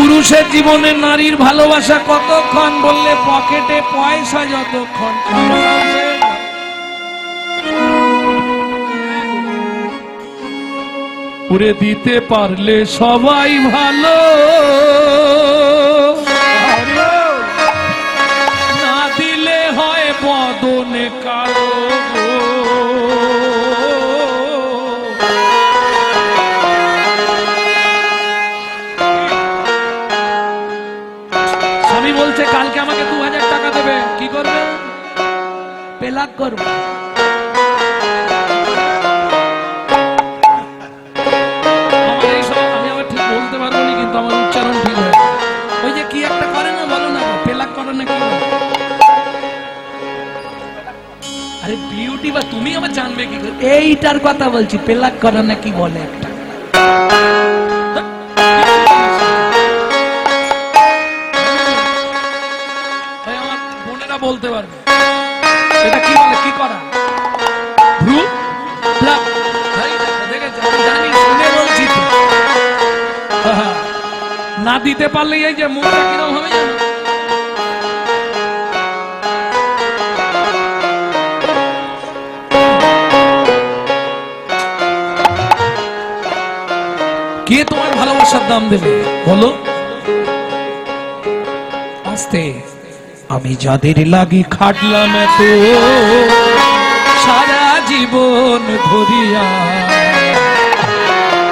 পুরুষের জীবনে নারীর ভালোবাসা কতক্ষণ বললে পকেটে পয়সা যতক্ষণ পুরে দিতে পারলে সবাই ভালো, না দিলে হয় বদনে কালো। স্বামী বলছে কালকে আমাকে 2000 টাকা দেবে, কি করবে? পেলাক করবে। আমার উচ্চারণ ঠিক হয়, ওই যে কি একটা করে না, বলো না, পেলাক করে না কি? আরে বিউটি বা তুমি আমার জানবে কি করে? এইটার কথা বলছি, পেলাক করে না কি বলে একটা। আমার বোনেরা বলতে পারবে এটা কি বলে, কি করা? ভ্রু প্লাক। দেখেছ, জানি, শুনে বলছি তো। না দিতে পারলে এই যে মুখটা কিরকম হবে জানো? কে তোমার ভালোবাসার দাম দেবে বলো? আস্তে, আমি যাদের লাগি খাটলাম এত সারা জীবন ধরিয়া,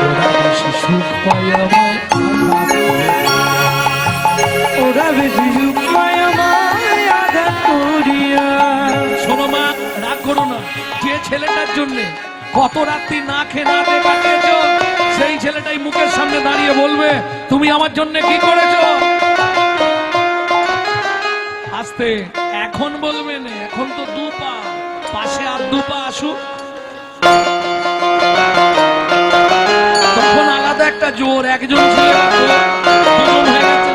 ওরা বেশি সুখ পায় আমার, ওরা বেশি সুখ পায় আমার আঘাত করিয়া। শোনো মা, রাগ করো না। যে ছেলেটার জন্য কত রাত্রি না খেয়ে না দিয়ে কাটিয়েছো, সেই ছেলেটাই মুখের সামনে দাঁড়িয়ে বলবে তুমি আমার জন্য কি করেছো। আস্তে, এখন বলবে না, এখন তো 2 পা, পাশে আর 2 পা আসুক, তখন আলাদা একটা জোর। একজন ছেলে দুজন হয়ে গেছে।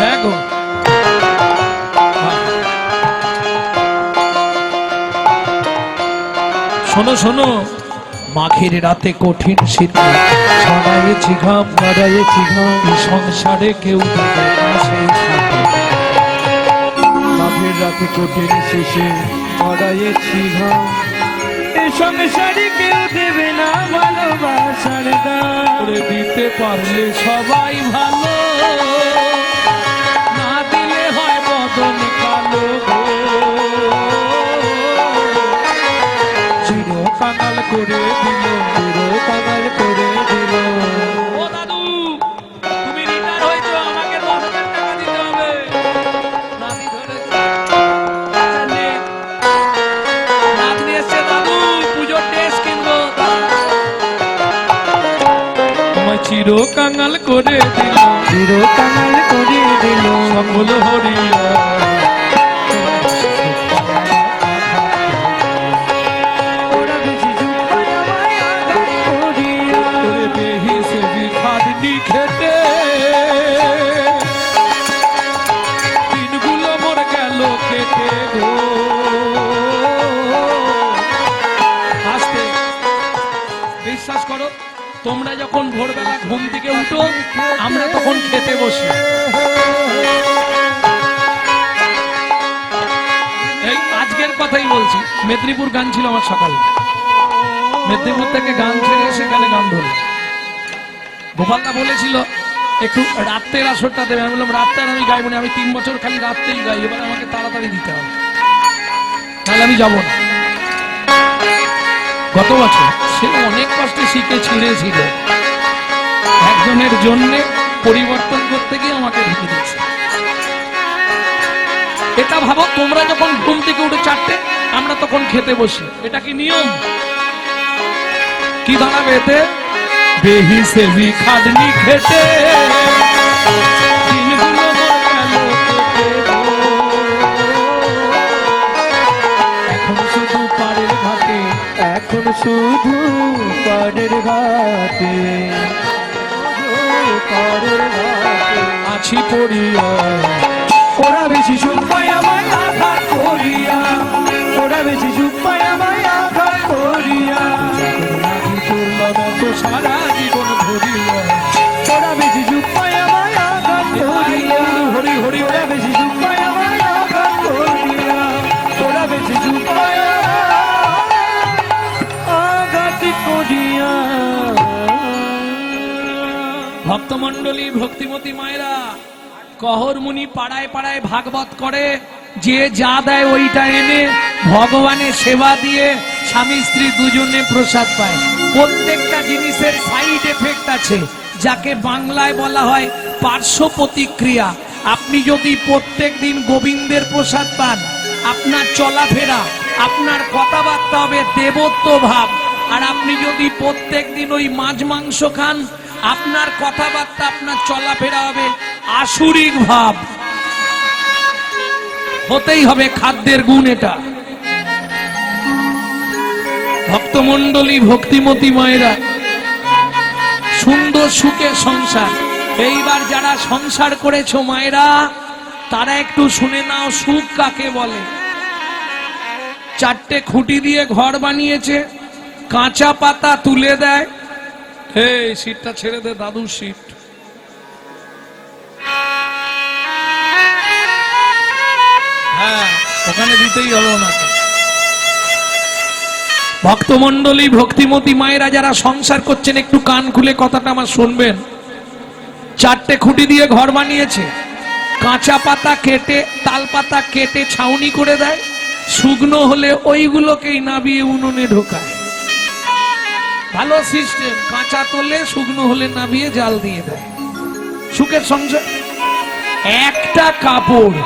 দেখো শোনো শোনো, মাঘের রাতে কঠিন শীত, ছড়াইছি ঘাম, বাড়াইছি ঘাম, সংসারে কেউ দেবে না সেই সাথে। মাঘের রাতে কঠিন শেষে ছড়াইছি ঘাম, এই সংসারে কেউ দেবে না ভালোবাসার দাম। করে দিতে পারলে সবাই ভালো, না দিলে হয় বদন কালো। চির কাঙাল করে দিল, চির কাঙাল করে দিল। ও দাদু, তুমি রিটায়ার হয়েছো, আমাকে 10,000 টাকা দিতে হবে। নাতি ধরেছে, নাতনি এসছে, দাদু পুজোর ড্রেস কিনবো। তোমায় চির কাঙাল করে দিল, চির কাঙাল করে দিল, সকল হরিয়া। ওরা বেশি সুখ পায় আমায় আঘাত করিয়া। বেহিসেবি খাটনি খেতে দিনগুলো মোর গেল কেটে গো। আস্তে, বিশ্বাস করো, তোমরা যখন ভোরবেলা ঘুম থেকে উঠো, আমরা তখন খেতে বসি। এই আজকের কথাই বলছি, মেদিনীপুর গান ছিল আমার সকালে, মেদিনীপুর থেকে গান ছেড়ে এসে গেলে গান ধরল। গোপালদা বলেছিল একটু রাত্রের আসরটা দেবে, আমি বললাম রাত্রে আমি গাইব না, আমি 3 বছর খালি রাত্রেই গাই, এবার আমাকে তাড়াতাড়ি দিতে হবে, তাহলে আমি যাব না। গত বছর সে অনেক কষ্টে শিখে ছিঁড়েছিল, একজনের জন্য পরিবর্তন করতে গিয়ে আমাকে ঢুকে দিচ্ছে। এটা ভাবো, তোমরা যখন ঘুম থেকে উঠে 4টে, আমরা তখন খেতে বসি, এটা কি নিয়ম? কি দাঁড়াবে এতে? বেহিসেবি খাটনি খেটে দিনগুলো মোর গেল কেটে গো। এখন শুধু পাড়ের ঘাটে, এখন শুধু পাড়ের ঘাটে, পাড়ের ঘাটে আছি পড়িয়া। ওরা বেশি সুখ পায় আমায় আঘাত করিয়া, ওরা বেশি সুখ পায় আমায় আঘাত করিয়া। সারা জীবন ধরিয়া ভক্তমণ্ডলী, ভক্তিমতী মায়েরা, কহর মুনি পাড়ায় পাড়ায় ভাগবত করে, যে যা দেয় ওইটা এনে ভগবানের সেবা দিয়ে স্বামী স্ত্রী দুজনে প্রসাদ পায়। প্রত্যেকটা জিনিসের সাইড এফেক্ট আছে, যাকে বাংলায় বলা হয় পার্শ্ব প্রতিক্রিয়া। আপনি যদি প্রত্যেক দিন গোবিন্দের প্রসাদ পান, আপনার চলাফেরা, আপনার কথাবার্তা হবে দেবত্ব ভাব। আর আপনি যদি প্রত্যেক দিন ওই মাছ মাংস খান, আপনার কথাবার্তা, আপনার চলাফেরা হবে আসুরিক ভাব। হতেই হবে খাদ্যের গুণ এটা। ভক্তমণ্ডলী, ভক্তিমতী মায়েরা, সুন্দর সুখের সংসার। এইবার যারা সংসার করেছো মায়েরা, তারা একটু শুনে নাও সুখ কাকে বলে। 4টে খুঁটি দিয়ে ঘর বানিয়েছে, কাঁচা পাতা তুলে দেয়। এই সিটটা ছেড়ে দে, দাদুর সিট। হ্যাঁ, ওখানে দিতেই হলো না। ভক্তমণ্ডলী, ভক্তিমতী মায়েরা যারা সংসার করছেন, একটু কান খুলে কথাটা আমার শুনবেন। 4টে খুঁটি দিয়ে ঘর বানিয়েছে, কাঁচা পাতা কেটে, তাল পাতা কেটে ছাউনি করে দেয়। শুকনো হলে ওইগুলোকেই নাবিয়ে উনুনে ঢোকায়। ভালো সিস্টেম। কাঁচা তোলে, শুকনো হলে নাবিয়ে জাল দিয়ে দেয়। সুখের সংসার। একটা কাপড়,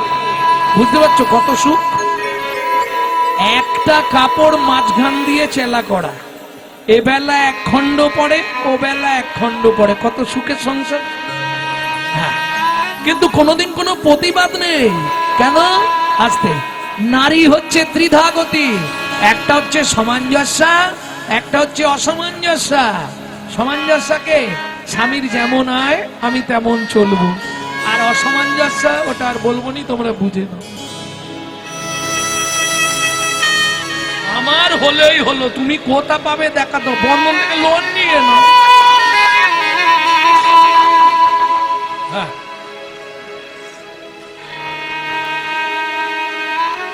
বুঝতে পারছো কত সুখ? একটা কাপড় মাঝখান দিয়ে চেলা করা, এ বেলা 1 খণ্ড পড়ে, ও বেলা 1 খণ্ড পড়ে, কত সুখের সংসার। হ্যাঁ, কিন্তু কোনোদিন কোনো প্রতিবাদ নেই। কেন? আসতে নারী হচ্ছে ত্রিধাগতি। একটা হচ্ছে সামঞ্জস্য, একটা হচ্ছে অসামঞ্জস্য। সামঞ্জস্যকে স্বামীর যেমন আয় আমি তেমন চলবো, আর অসামঞ্জস্য ওটা আর বলবো নি, তোমরা বুঝে নাও। আমার হলেই হলো, তুমি কোথা পাবে দেখা তো, বন্ধন থেকে লোন নিয়ে নাও। হ্যাঁ,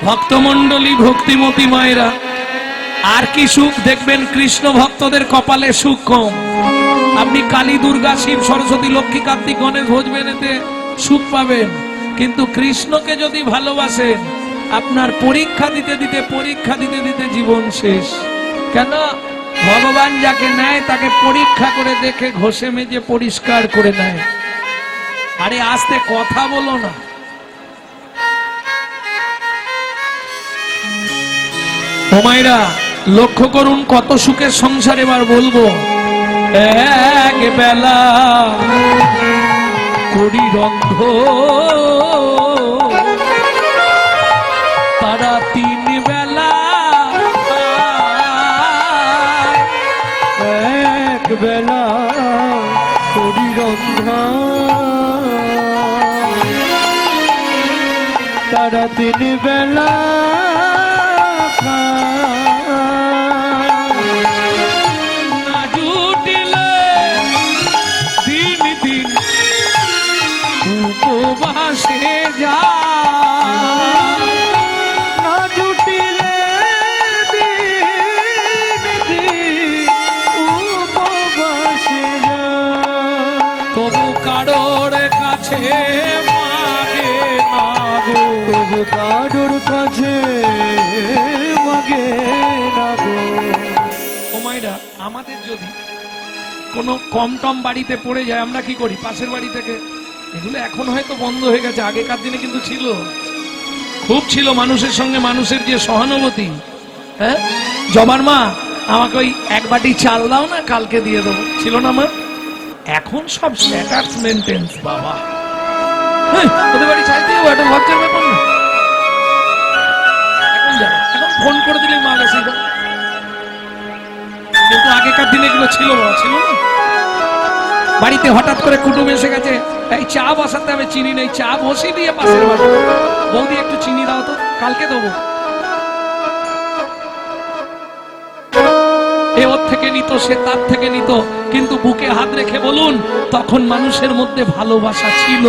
ভক্তমণ্ডলী, ভক্তিমতী মায়েরা, আর কি সুখ দেখবেন? কৃষ্ণ ভক্তদের কপালে সুখ কম। আপনি কালী, দুর্গা, শিব, সরস্বতী, লক্ষ্মী, কার্তিক, গণেশ ভোজবেন, এতে সুখ পাবেন। কিন্তু কৃষ্ণকে যদি ভালোবাসেন, আপনার পরীক্ষা দিতে দিতে জীবন শেষ। কেন? ভগবান যাকে নেয় তাকে পরীক্ষা করে দেখে ঘষে মেজে পরিষ্কার করে নেয়। আরে আস্তে কথা বলো না। ও মায়েরা, লক্ষ্য করুন কত সুখের সংসার। এবার বলবো, এক বেলা করি রন্ধ, তারা 3 বেলা। এক বেলা করি রন্ধা, তারা 3 বেলা। না জুটিলে দিন দিন উপবাসে যা, না জুটিলে দিন দিন উপবাসে যা, তবু কারোর কাছে মাগে না গো, তবু কারোর কাছে মাগে না গো। ও মায়েরা, আমাদের যদি কোনো কম টম বাড়িতে পড়ে যায়, আমরা কি করি? পাশের বাড়ি থেকে, এগুলো এখন হয়তো বন্ধ হয়ে গেছে, আগেকার দিনে কিন্তু ছিল, খুব ছিল। মানুষের সঙ্গে মানুষের যে সহানুভূতি। হ্যাঁ, জবার মা, আমাকে ওই 1 বাটি চাল দাও না, কালকে দিয়ে দেবো, ছিল না মা? এখন সব স্ট্যাটাস মেনটেন্স। বাবা, ওদের বাড়ি চাইতে হবে, একটা লজ্জার ব্যাপার না। এখন যাবে, এখন ফোন করে দিলে মা গেছে। কিন্তু আগেকার দিনে এগুলো ছিল, বাবা, ছিল না। বাড়িতে হঠাৎ করে কুটুম এসে গেছে, এই চা বসাতে হবে, চিনি নেই, চা বসিয়ে দিয়ে পাশের বাড়ি, বৌদি একটু চিনি দাও তো, কালকে দেবো। এ ওর থেকে নিত, সে তার থেকে নিত, কিন্তু বুকে হাত রেখে বলুন, তখন মানুষের মধ্যে ভালোবাসা ছিল।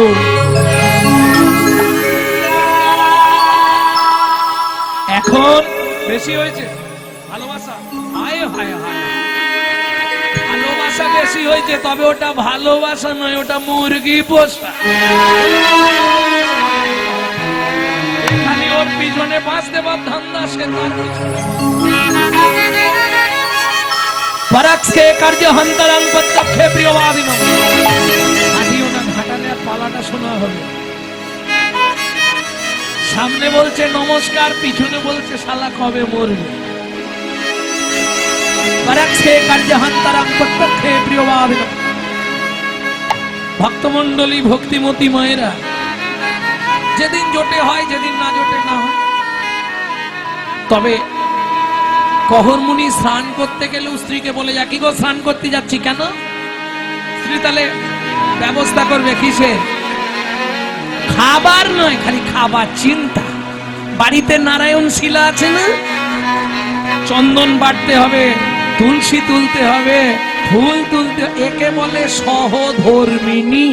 এখন বেশি হয়েছে ভালোবাসা। হায় হায় হায়, ভালোবাসা বেশি হয়েছে, তবে ওটা ভালোবাসা নয়, ওটা মুরগি পোষা। খালি ওর পিছনে বাঁচ দেবার ধান্দা, সে তার পরক্ষে কার্য হন্তরং প্রত্যক্ষে প্রিয়বাদিনম। আজিও না ঘাটালে আর পালাটা শোনা হবে। সামনে বলছে নমস্কার, পিছনে বলছে শালা কবে মরবে। পরক্ষে কার্য হন্তরং প্রত্যক্ষে প্রিয়বাদিনম। ভক্তমণ্ডলী, ভক্তিমতী মায়েরা, যেদিন জোটে হয়, যেদিন না জোটে না হয়। তবে কহরমুনি স্নান করতে গেলেও স্ত্রীকে বলে যা, কি গো স্নান করতে যাচ্ছি কেন? স্ত্রী তাহলে ব্যবস্থা করবে কিসে? খাবার নয়, খালি খাবার চিন্তা। বাড়িতে নারায়ণ শিলা আছে না, চন্দন বাটতে হবে, তুলসী তুলতে হবে, ফুল তুলতে, একে বলে সহধর্মিনী।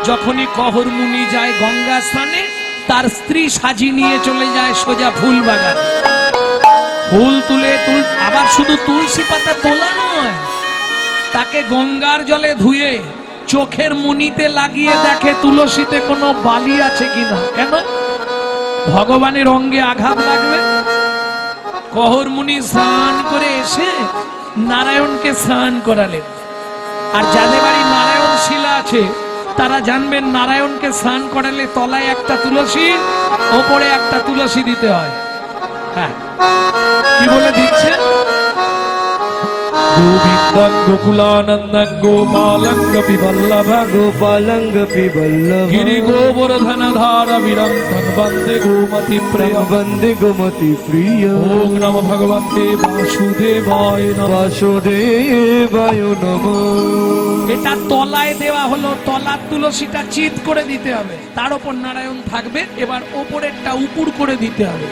যখনই কহরমুনি যায় গঙ্গা স্নানে, তার স্ত্রী সাজি নিয়ে চলে যায় সোজা ফুল বাগান। ফুল তুলে আবার শুধু তুলসী পাতা তোলা নয়, তাকে গঙ্গার জলে ধুয়ে চোখের মুনিতে লাগিয়ে দেখে তুলসীতে কোনো বালি আছে কিনা। কেন? ভগবানের অঙ্গে আঘাত লাগবে। কহরমুনি স্নান করে এসে নারায়ণকে স্নান করালেন। আর যাদের বাড়ি নারায়ণ শিলা আছে, তারা জানবেন নারায়ণকে স্নান করালে তলায় একটা তুলসী, ওপরে একটা তুলসী দিতে হয়। হ্যাঁ, কি বলে দিচ্ছে? গোবিন্দং গোকুলানন্দং গোপালং গোপীবল্লভং গোপালং গোপীবল্লভং গিরি গোবর্ধন ধার বিরন্তং বন্দে গোমতি প্রিয় বন্দে গোমতি প্রিয়। ওম নমো ভগবতে বাসুদেবায় নমঃ। বাসুদেবায় নমঃ। এটা তলায় দেওয়া হলো, তলার তুলসীটা চিৎ করে দিতে হবে, তার উপর নারায়ণ থাকবে। এবার ওপরেরটা উপুর করে দিতে হবে।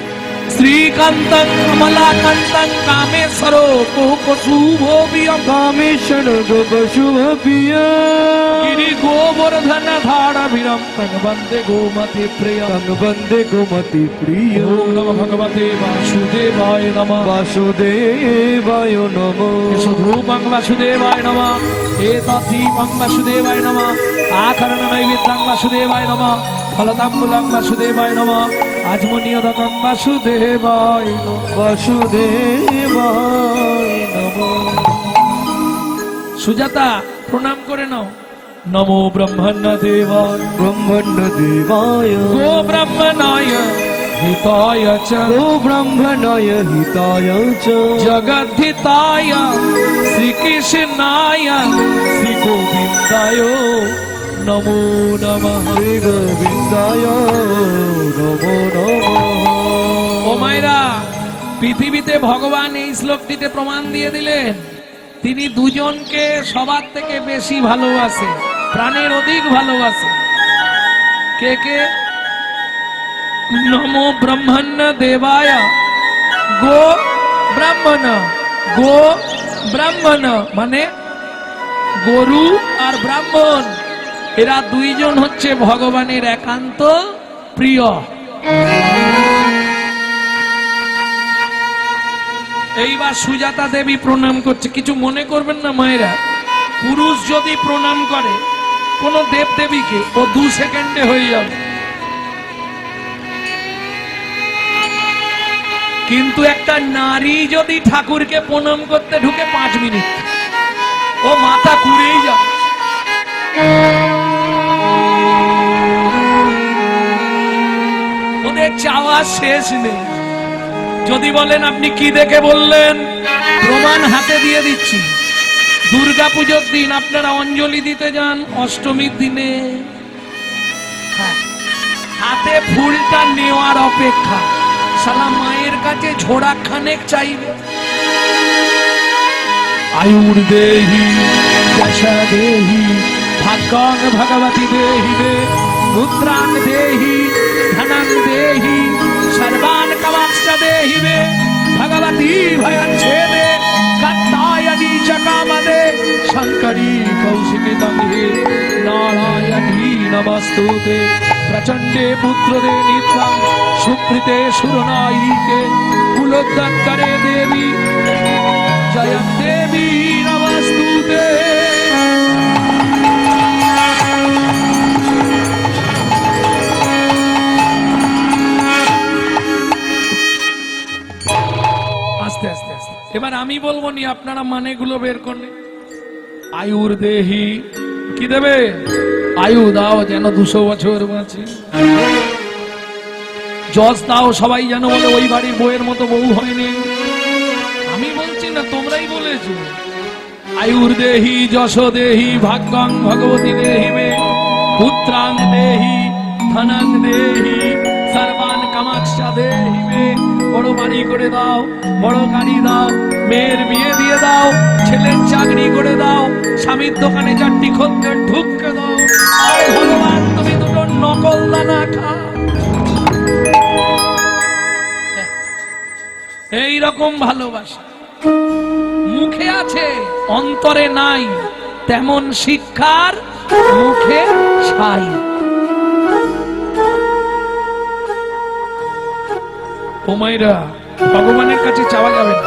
শ্রীকান্তং কমলাকান্তং কামেশ্বর শুভবিয়ং কামেশ্বর গোপশুভ প্রিয় গিরি গোবর্ধন ধারাভিরন্তং বন্দে গোমতি প্রিয়ং বন্দে গোমতি প্রিয়। ওম নমো ভগবতে বাসুদেবায় নমঃ। বাসুদেবায় নমঃ। সুধূপং বাসুদেবায় নমঃ। এতদ্দীপং বাসুদেবায় নমঃ। আকরণ নৈবেদ্যং বাসুদেবায় নমঃ। ফলতাম্বুলং বাসুদেবায় নমঃ। আজমনীয়দকং বাসুদেবায় নমঃ। বাসুদেবায় নমঃ। সুজাতা, প্রণাম করে নাও। নমো ব্রহ্মণ্য দেবায় ব্রহ্মণ্য দেবায় গো ব্রহ্মণায় হিতায় চ গো ব্রহ্মণায় হিতায় চ জগদ্ধিতায় শ্রীকৃষ্ণায় শ্রী গোবিন্দায় নমো নমঃ। শ্রী গোবিন্দায় নমো নমঃ। ও মায়েরা, পৃথিবীতে ভগবান এই শ্লোকটিতে প্রমাণ দিয়ে দিলেন তিনি দুজনকে সবার থেকে বেশি ভালোবাসে, প্রাণের অধিক ভালোবাসে। কে কে? নমো ব্রহ্মণ্য দেবায় গো ব্রাহ্মণ। গো ব্রাহ্মণ মানে গরু আর ব্রাহ্মণ, এরা দুইজন হচ্ছে ভগবানের একান্ত প্রিয়। এইবার সুজাতা দেবী প্রণাম করছে। কিছু মনে করবেন না মায়েরা, পুরুষ যদি প্রণাম করে কোন দেব দেবীকে, ও 2 সেকেন্ডে হয়ে যাবে। কিন্তু একটা নারী যদি ঠাকুরকে প্রণাম করতে ঢুকে 5 মিনিট, ও মাথা কুড়েই যাবে। ওদের চাওয়া শেষ নেই। যদি বলেন আপনি কি দেখে বললেন, প্রমাণ হাতে দিয়ে দিচ্ছি। দুর্গা পুজোর দিন আপনারা অঞ্জলি দিতে যান, অষ্টমীর দিনে হাতে ফুলটা নেওয়ার অপেক্ষা শালা মায়ের কাছে ঝোড়া খানেক চাইবে। আয়ুর দেহি দশা দেহি ভাগ্যং ভগবতী দেহি রে মুদ্রাং দেহি ধনং দেহি সর্বান কমাক্ষ দেহি রে ভগবতী ভয়চ্ছেদে কাত্তায়নী চকামদে শঙ্করী কৌশিকিতং হে নারায়ণী নমস্তুতে প্রচণ্ডে পুত্রদে নিত্যং সুকৃতে সুরনায়িকে কুল কুলোদ্ধারে দেবী জয়ম দেবী নমস্তুতে। আস্তে আস্তে আস্তে এবার আমি বলবো নি, আপনারা মানেগুলো বের করলে। আয়ুর দেহি, কি দেবে? আয়ু দাও যেন 200 বছর বাঁচি। যশ দাও, সবাই যেন বলে ওই বাড়ির বউয়ের মতো বউ হয়নি। আমি বলছি না, তোমরাই বলেছো। আয়ুর দেহি, যশ দেহি, ভাগ্যং ভগবতী দেহি মে, পুত্রাং দেহি, ধনং দেহি, সর্বান কামাক্ষা দেহি মে। বড় বাড়ি করে দাও, বড় গাড়ি দাও, মেয়ের বিয়ে দিয়ে দাও, ছেলের চাকরি করে দাও, স্বামীর দোকানে 4টি খদ্দের ঢুককে দাও। আরে ভগবান, তুমি দুটো নকল দানা খাও। এই রকম ভালোবাসা মুখে আছে, অন্তরে নাই, তেমন শিক্ষার মুখে ছাই। ওমাইরা, ভগবানের কাছে চাওয়া যাবে না।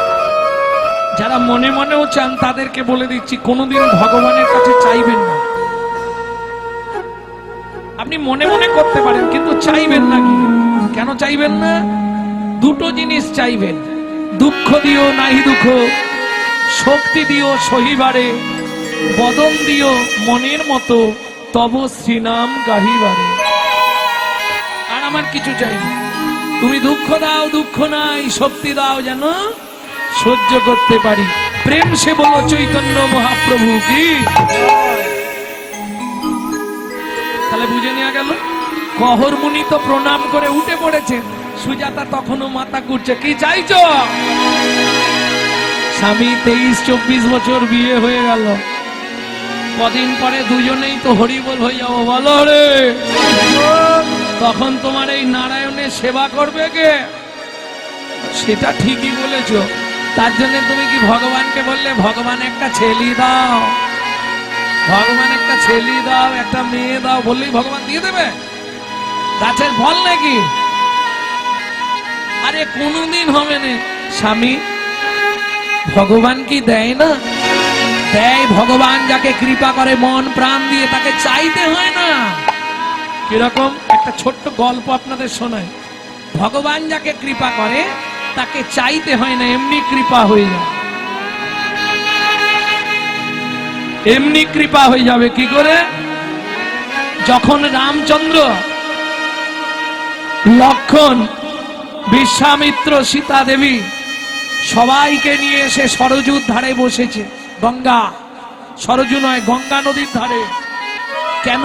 যারা মনে মনেও চান তাদেরকে বলে দিচ্ছি, কোনোদিন ভগবানের কাছে চাইবেন না। আপনি মনে মনে করতে পারেন, কিন্তু চাইবেন না। কি কেন চাইবেন না? দুটো জিনিস চাইবেন, দুঃখ দিও নাহি দুঃখ, শক্তি দিও সহিবারে, বদন দিও মনের মতো, তব শ্রীনাম গাহিবারে। আর আমার কিছু চাই না। তুমি দুঃখ দাও, দুঃখ নাই, শক্তি দাও যেন সহ্য করতে পারি। প্রেম সে বলো চৈতন্য মহাপ্রভু কি। তাহলে বুঝে নেওয়া গেল। কহর মুনি তো প্রণাম করে উঠে পড়েছেন, সুজাতা তখনও মাথা ঘুরছে। কি চাইছো? স্বামী 23-24 বছর বিয়ে হয়ে গেল, কদিন পরে দুজনেই তো হরিবোল হয়ে যাবো, বলো রে। তখন তোমার এই নারায়ণের সেবা করবে কে? সেটা ঠিকই বলেছো। তার জন্য তুমি কি ভগবানকে বললে, ভগবান একটা ছেলে দাও, ভগবান একটা ছেলে দাও, একটা মেয়ে দাও, বললেই ভগবান দিয়ে দেবে? গাছের ফল নাকি? আরে কোনদিন হবে না। স্বামী, ভগবান কি দেয় না? দেয়। ভগবান যাকে কৃপা করে মন প্রাণ দিয়ে, তাকে চাইতে হয় না। কিরকম? একটা ছোট্ট গল্প আপনাদের শোনাই। ভগবান যাকে কৃপা করে তাকে চাইতে হয় না, এমনি কৃপা হয়ে যায়। এমনি কৃপা হয়ে যাবে। কি করে? যখন রামচন্দ্র, লক্ষণ, বিশ্বামিত্র, সীতা দেবী সবাইকে নিয়ে এসে সরজুর ধারে বসেছে। গঙ্গা, সরজু নয়, গঙ্গা নদীর ধারে। কেন?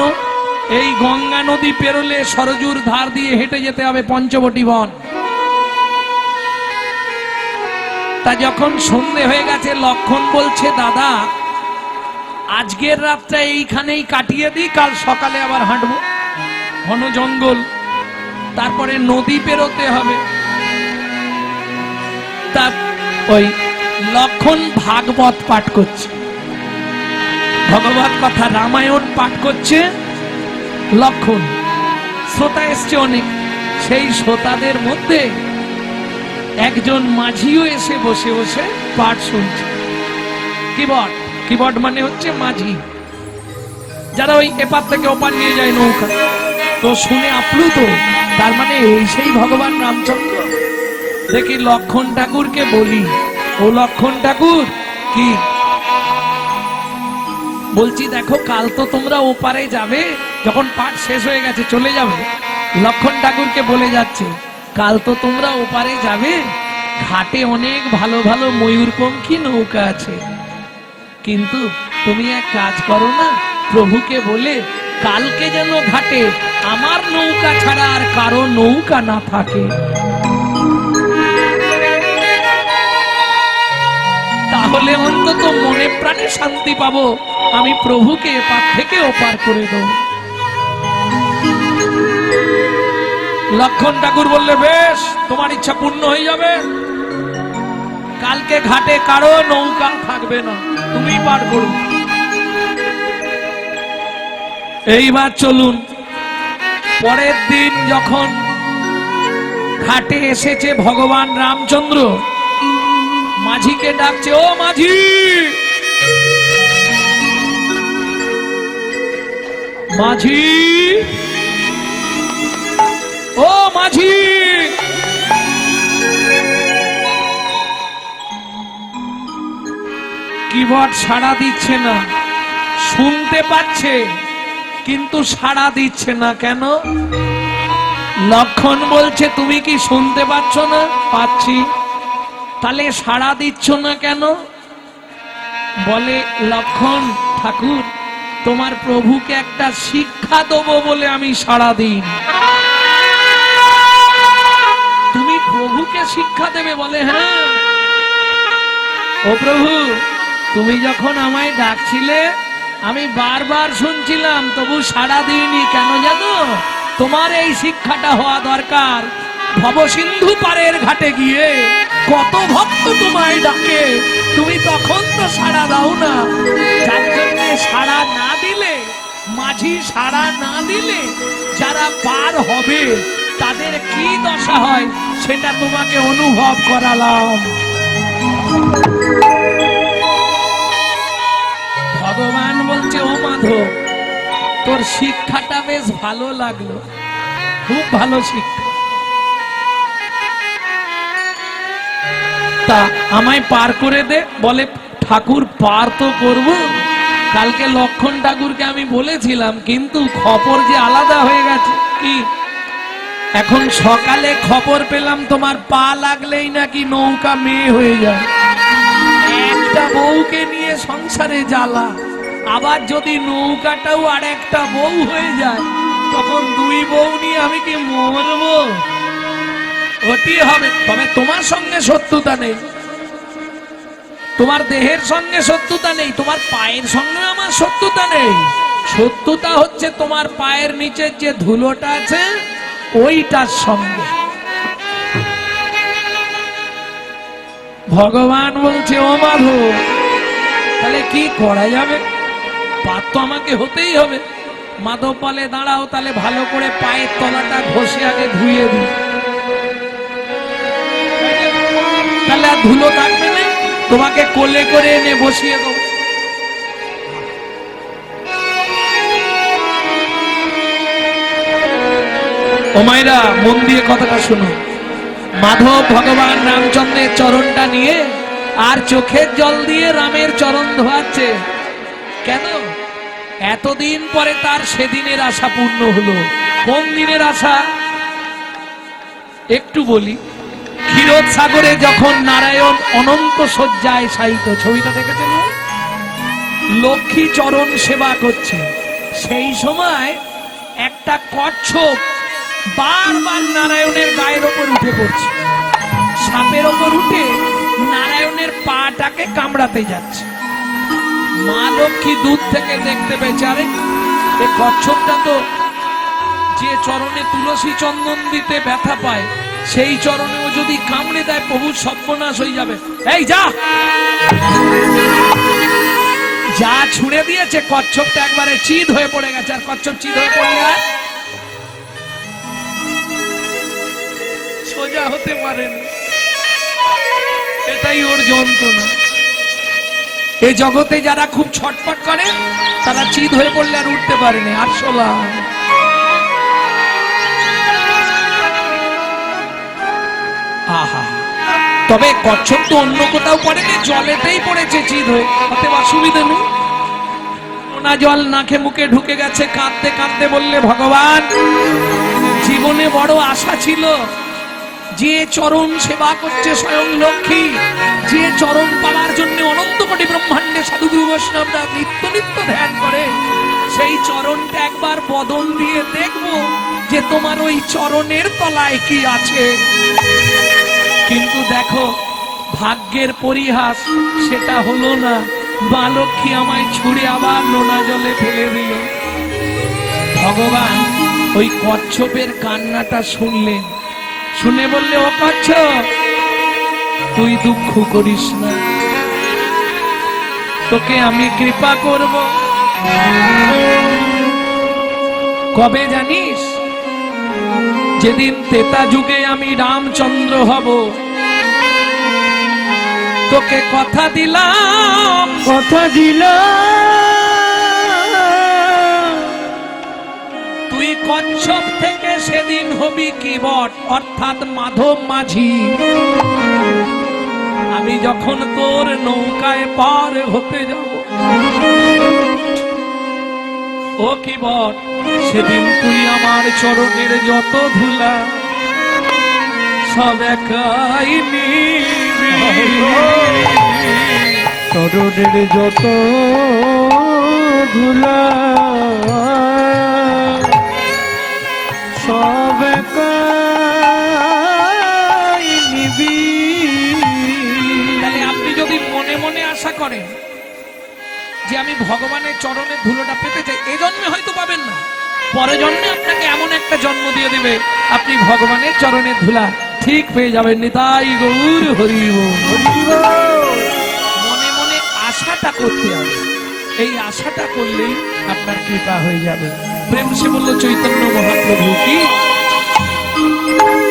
এই গঙ্গা নদী পেরোলে সরজুর ধার দিয়ে হেঁটে যেতে হবে পঞ্চবটী বন। তা যখন সন্ধে হয়ে গেছে, লক্ষণ বলছে, দাদা আজকের রাতটা এইখানেই কাটিয়ে দিই, কাল সকালে আবার হাঁটবো। ঘন জঙ্গল, তারপরে নদী পেরোতে হবে। তা ওই লক্ষণ ভাগবত পাঠ করছে, ভগবত কথা রামায়ণ পাঠ করছে লক্ষণ। শ্রোতা এসছে অনেক, সেই শ্রোতাদের মধ্যে একজন মাঝিও এসে বসে বসে পাঠ শুনছে। কিবট, কিবট মানে হচ্ছে মাঝি, যারা ওই এপার থেকে ওপার নিয়ে যায় নৌকা। তো শুনে আপ্লুত, তার মানে এই সেই ভগবান রামচন্দ্র। দেখি লক্ষণ ঠাকুরকে বলি, ও লক্ষণ ঠাকুর, কি বলছি দেখো, কাল তো তোমরা ওপারে যাবে, যখন পাঠ শেষ হয়ে গেছে চলে যাবে। লক্ষণ ঠাকুরকে বলে যাচ্ছে, কাল তো তোমরা ওপারে যাবে, ঘাটে অনেক ভালো ভালো ময়ূরপঙ্খী নৌকা আছে, কিন্তু তুমি এক কাজ করো না, প্রভুকে বলে কালকে যেন ঘাটে আমার নৌকা ছাড়া আর কারো নৌকা না থাকে। তাহলে অন্তত মনে প্রাণে শান্তি পাবো, আমি প্রভুকে এপার থেকে ওপার করে দেব। লক্ষণ ঠাকুর বললে, বেশ, তোমার ইচ্ছা পূর্ণ হয়ে যাবে, কালকে ঘাটে কারো নৌকা থাকবে না, তুমি পার করো। এইবার চলুন, পরের দিন যখন ঘাটে এসেছে ভগবান রামচন্দ্র, মাঝিকে ডাকছে, ও মাঝি, মাঝি, ও মাঝি। কিবোর্ড সাড়া দিচ্ছে না, শুনতে পাচ্ছে কিন্তু সাড়া দিচ্ছে না। কেন? লক্ষণ বলছে, তুমি কি শুনতে পাচ্ছ না? পাচ্ছি। তাহলে সাড়া দিচ্ছ না কেন? বলে, লক্ষণ ঠাকুর, তোমার প্রভুকে একটা শিক্ষা দেবো বলে আমি সাড়া দিই। তুমি প্রভুকে শিক্ষা দেবে? বলে, হ্যাঁ। ও প্রভু, তুমি যখন আমায় ডাকছিলে আমি বারবার শুনছিলাম, তবু সাড়া দিইনি। কেন জানো? তোমার এই শিক্ষাটা হওয়া দরকার। ভবসিন্ধু পারের ঘাটে গিয়ে কত ভক্ত তোমায় ডাকে, তুমি তখন তো সাড়া দাও না। যার জন্য সাড়া না দিলে, মাঝি সাড়া না দিলে যারা পার হবে তাদের কি দশা হয় সেটা তোমাকে অনুভব করালাম। ভগবান বলছে, ও মাধব, তোর শিক্ষাটা বেশ ভালো লাগলো, খুব ভালো শিক্ষা। তা আমায় পার করে দে। বলে, ঠাকুর পার তো করব, কালকে লক্ষণ ঠাকুরকে আমি বলেছিলাম, কিন্তু খবর যে আলাদা হয়ে গেছে। কি? এখন সকালে খবর পেলাম তোমার পা লাগলেই নাকি নৌকা মেয়ে হয়ে যায়। একটা বউকে নিয়ে সংসারে জ্বালা, আবার যদি নৌকাটাও আর একটা বউ হয়ে যায়, তখন দুই বউ নিয়ে আমি কি মরবো? ওটি হবে। তবে তোমার সঙ্গে শত্রুতা নেই, তোমার দেহের সঙ্গে শত্রুতা নেই, তোমার পায়ের সঙ্গে আমার শত্রুতা নেই। শত্রুতা হচ্ছে তোমার পায়ের নিচের যে ধুলোটা আছে ওইটার সঙ্গে। ভগবান বলছে, ও মাধব, তাহলে কি করা যাবে? পার তো আমাকে হতেই হবে। মাধব বলে, দাঁড়াও, তাহলে ভালো করে পায়ের তলাটা ঘষে আগে ধুয়ে দিই, তাহলে আর ধুলো থাকবে না। তোমাকে কোলে করে এনে বসিয়ে দেবো। ও মায়েরা, মন দিয়ে কথাটা শুনো। মাধব ভগবান রামচন্দ্রের চরণটা নিয়ে আর চোখের জল দিয়ে রামের চরণ ধোয়াচ্ছে। কেন? এতদিন পরে তার সেদিনের আশা পূর্ণ হলো। কোন দিনের আশা? একটু বলি। ক্ষীরোদ সাগরে যখন নারায়ণ অনন্ত শয্যায় শায়িত, ছবিটা দেখেছেন? লক্ষ্মী চরণ সেবা করছে, সেই সময় একটা কচ্ছপ বারবার নারায়ণের গায়ের ওপর উঠে পড়ছে, সাপের ওপর উঠে নারায়ণের পাটাকে কামড়াতে যাচ্ছে। মা লক্ষ্মী দূর থেকে দেখতে পেয়েছে, আরে এই কচ্ছপটা তো যে চরণে তুলসী চন্দন দিতে ব্যথা পায়, সেই চরণেও যদি কামড়ে দেয় প্রভুর সর্বনাশ হয়ে যাবে। এই যা, যা ছুঁড়ে দিয়েছে, কচ্ছপটা একবারে চিৎ হয়ে পড়ে গেছে। আর কচ্ছপ চিৎ হয়ে পড়লে আর সোজা হতে পারেন, এটাই ওর যন্ত্রণা। এই জগতে যারা খুব ছটফট করে তারা চিৎ হয়ে পড়লে আর উঠতে পারেনি। 800 লাখ। আহা, তবে কচ্ছপ তো অন্য কোথাও পড়েনি, জলেতেই পড়েছে চিৎ হয়ে, অতএব অসুবিধা নেই। নোনা জল নাকে মুখে ঢুকে গেছে, কাঁদতে কাঁদতে বললে, ভগবান, জীবনে বড় আশা ছিল, যে চরণ সেবা করছে স্বয়ং লক্ষ্মী, যে চরণ পাওয়ার জন্য অনন্ত কোটি ব্রহ্মাণ্ডে সাধুগুরু বৈষ্ণবরা নিত্য নিত্য ধ্যান করে, সেই চরণটা একবার বদন দিয়ে দেখবো যে তোমার ওই চরণের তলায় কি আছে। কিন্তু দেখো, ভাগ্যের পরিহাস, সেটা হলো না। মা লক্ষ্মী আমায় ছুঁড়ে আবার নোনা জলে ফেলে দিল। ভগবান ওই কচ্ছপের কান্নাটা শুনলেন, শুনে বললে, ও কচ্ছপ, তুই দুঃখ করিস না, তোকে আমি কৃপা করব। কবে জানিস? যেদিন তেতা যুগে আমি রামচন্দ্র হব, তোকে কথা দিলাম, কথা দিলাম, তুই কচ্ছপ থেকে সেদিন হবি কিবট, অর্থাৎ মাধব মাঝি। আমি যখন তোর নৌকায় পার হতে যাব, ও কিবট, সেদিন তুই আমার চরণের যত ধুলা সব একাই নিবি। চরণের যত ধুলা সব একাই নিবি। তাহলে আপনি যদি মনে মনে আশা করেন যে আমি ভগবানের চরণের ধুলোটা পেতে চাই, এই জন্মে হয়তো পাবেন না, পরে জন্মে আপনাকে এমন একটা জন্ম দিয়ে দিবে আপনি ভগবানের চরণের ধুলা ঠিক পেয়ে যাবেন। নিতাই গৌর হরি বল। মনে মনে আশাটা করতে হবে, এই আশাটা করলেই আপনার কৃপা হয়ে যাবে। প্রেম সে বলল চৈতন্য মহাপ্রভু কি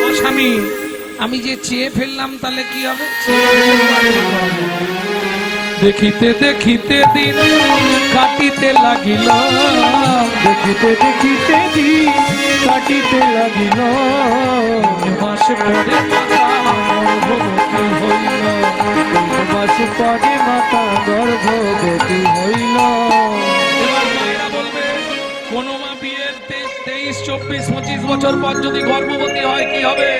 ও স্বামী, আমি যে চেয়ে ফেললাম তাহলে কি হবে? দেখিতে দেখিতে দিন কাটিতে লাগিল, দেখিতে দেখিতে দিন কাটিতে লাগিল, মাস পরে মাতা গর্ভবতী হইল, মাস পরে মাতা গর্ভবতী হইল। এবার মেয়েরা বলবে, কোন মা বিয়ের 23, 24, 25 বছর পর যদি গর্ভবতী হয় কি হবে?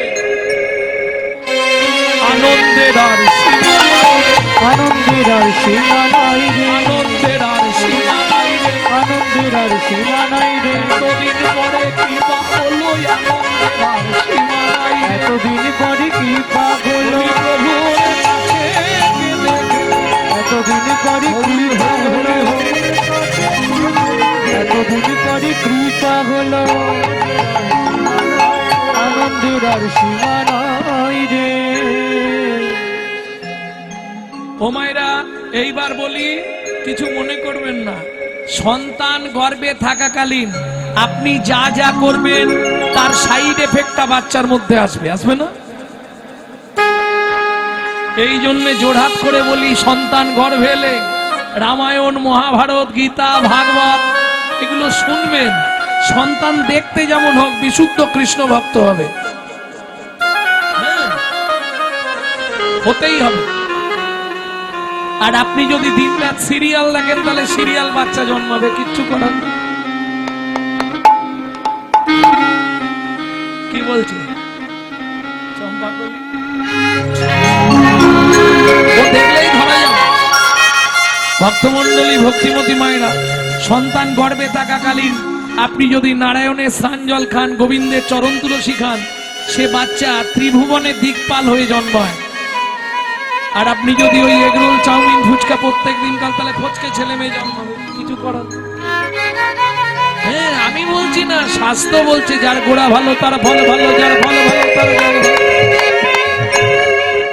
আনন্দের আর সীমা নাই, আনন্দের আর সীমা নাই রে, আনন্দের আর সীমা নাই রে, আনন্দের আর সীমা নাই রে। এতদিন পরে কৃপা হলো, আনন্দের আর সীমা নাই রে। এতদিন পরে কৃপা হলো, প্রভুর কাছে গেলে এতদিন পরে কৃপা হলো, এতদিন পরে কৃপা হলো, আনন্দের আর সীমা নাই রে। ও মায়েরা, এইবার বলি, কিছু মনে করবেন না, সন্তান গর্ভে থাকাকালীন আপনি যা যা করবেন তার সাইড এফেক্টটা বাচ্চার মধ্যে আসবে, আসবে না? এই জন্য জোড়হাত করে বলি, সন্তান গর্ভে এলে রামায়ণ, মহাভারত, গীতা, ভাগবত এগুলো শুনবেন। সন্তান দেখতে যেমন হোক বিশুদ্ধ কৃষ্ণ ভক্ত হবে, হ্যাঁ, হতেই হবে। আর আপনি যদি দিন রাত সিরিয়াল দেখেন তাহলে সিরিয়াল বাচ্চা জন্মাবে, কিচ্ছু করার নেই। কি বলছি চম্পাকলি? ও দেখলেই ধরা যাবে। ভক্তমন্ডলী, ভক্তিমতী মায়েরা, সন্তান গর্ভে থাকাকালীন আপনি যদি নারায়ণের স্নানজল খান, গোবিন্দের চরণ তুলসী খান, সে বাচ্চা ত্রিভুবনের দিকপাল হয়ে জন্মায়। আর আপনি যদি ওই এগরোল, চাউমিন, ফুচকা প্রত্যেক দিন কাল, তাহলে ফচকে ছেলে মেয়ে জন্মাবে, কিছু করার নেই। হ্যাঁ, আমি বলছি না, শাস্ত্র বলছে যার গোড়া ভালো তার ফল ভালো, যার ফল ভালো তার জল ভালো,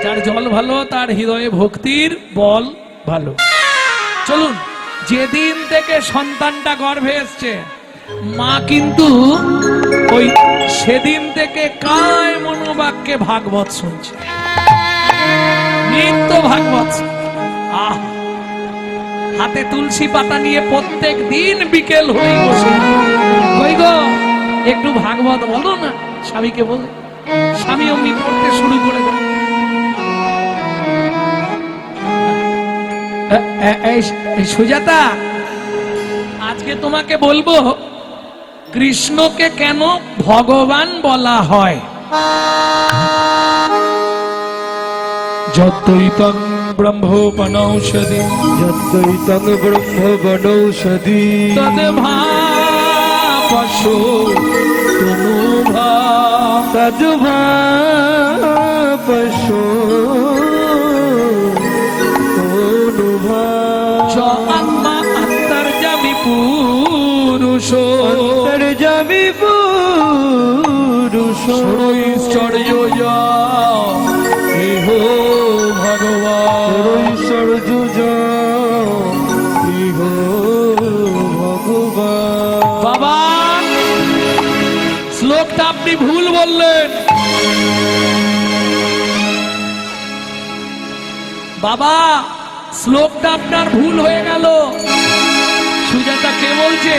যার জল ভালো তার হৃদয়ে ভক্তির বল ভালো। চলুন, যেদিন থেকে সন্তানটা গর্ভে এসছে মা কিন্তু ওই সেদিন থেকে কায় মনোবাক্যে ভাগবত শুনছে, নিত্য ভাগবত। আহ, হাতে তুলসী পাতা নিয়ে প্রত্যেক দিন বিকেল হয়ে বসে, কই গো একটু ভাগবত বলো না, স্বামীকে বলে। স্বামী অমনি পড়তে শুরু করে দেয়। এই সুজাতা, আজকে তোমাকে বলবো কৃষ্ণকে কেন ভগবান বলা হয়। যদ্বৈতং ব্রহ্মোপনৌষধি, যদ্বৈতং ব্রহ্মবনৌষধি, তদ্ভাপশো তনুভা, তদ্ভাপশো তনুভা, চ আত্মা অন্তর্যামী পুরুষো, অন্তর্যামী পুরুষো, ঐশ্বর্য ইহ ভগবান, ঐশ্বর্য ইহ ভগবান। বাবা শ্লোকটা আপনি ভুল বললেন। বাবা শ্লোকটা আপনার ভুল হয়ে গেল। সুজাতা কে বলছে?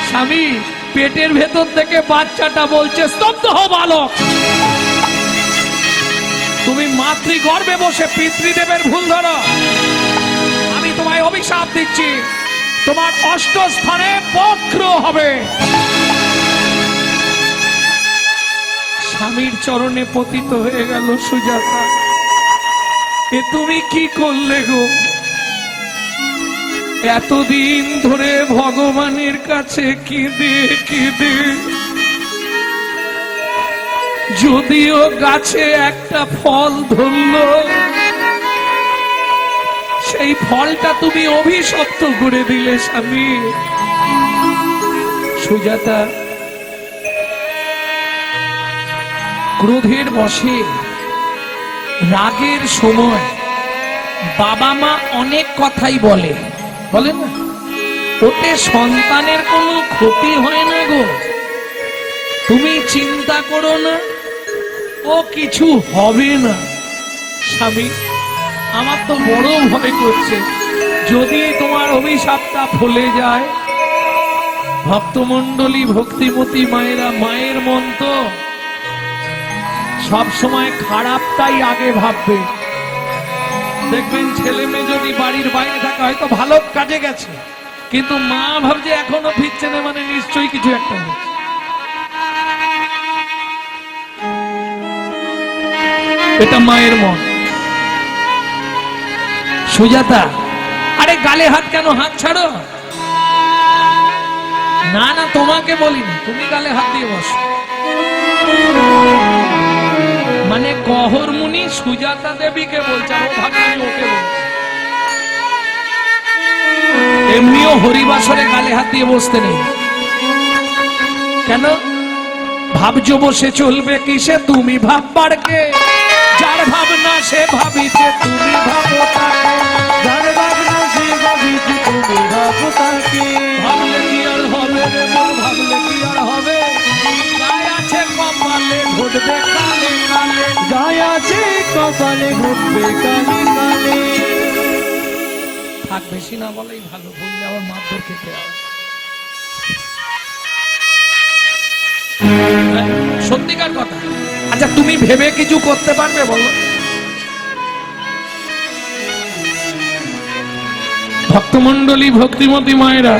স্বামী। পেটের ভেতর থেকে বাচ্চাটা বলছে স্তব্ধ হও বালক। তুমি মাতৃগর্ভে বসে পিতৃদেবের ভুল ধরো। আমি তোমায় অভিশাপ দিচ্ছি, তোমার 8 স্থানে বক্র হবে। স্বামীর চরণে পতিত হয়ে গেল সুজাতা। এ তুমি কি করলে গো? এতদিন ধরে ভগবানের কাছে কেঁদে কেঁদে যদিও গাছে একটা ফল ধরলো, সেই ফলটা তুমি অভিশপ্ত করে দিলে স্বামী। সুজাতা ক্রোধের বশে, রাগের সময় বাবা মা অনেক কথাই বলে, বলে না? ওতে সন্তানের কোনো ক্ষতি হয় না গো, তুমি চিন্তা করো না, ও কিছু হবে না। স্বামী আমার তো বড় ভয় করছে, যদি তোমার অভিশাপটা ফলে যায়। ভক্তমণ্ডলী ভক্তিমতী মায়েরা, মায়ের মন তো সব সময় খারাপটাই আগে ভাববে। দেখবেন ছেলে মেয়ে যদি বাড়ির বাইরে থাকা হয়তো ভালো কাজে গেছে, কিন্তু মা ভাবছে এখনো ফিরছে না, মানে নিশ্চয়ই কিছু একটা হচ্ছে। এটা মায়ের মন। সুজাতা আরে গালে হাত কেন? হাত ছাড়ো। না না তোমাকে বলিনি, তুমি গালে হাত দিয়ে বসো। মানে কহর মুনি সুজাতা দেবীকে বলছে, আর ও ভাবছে ওকে বলছে। এমনিও হরিবাসরে গালে হাত দিয়ে বসতে নেই। কেন ভাবছো বসে চলবে কিসে? তুমি ভাববার কে? যার ভাবনা সে ভাবিছে, তুমি ভাবো তাকে। যার ভাবনা সে ভাবিছে, তুমি ভাবো তাকে। ভাবলে কি আর হবে রে মন, ভাবলে কি আর হবে? গায়ে আছে কপালে ঘটবে কালে কালে, গায়ে আছে কপালে ঘটবে কালে কালে। থাক, বেশি না বলেই ভালো, বললে আবার মারধর খেতে হবে। সত্যিকার কথা। আচ্ছা তুমি ভেবে কিছু করতে পারবে বলো? ভক্তমণ্ডলী ভক্তিমতী মায়েরা,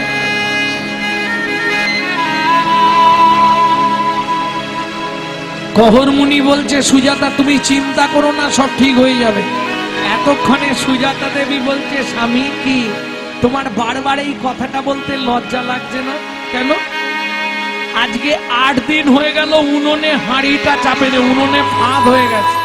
কহর মুনি বলছে সুজাতা তুমি চিন্তা করো না, সব ঠিক হয়ে যাবে। এতক্ষণে সুজাতা দেবী বলছে স্বামী কি তোমার বারবার এই কথাটা বলতে লজ্জা লাগছে না? কেন? আজকে 8 দিন হয়ে গেল উনুনে হাঁড়িটা চাপে, উনুনে ফাঁদ হয়ে গেছে।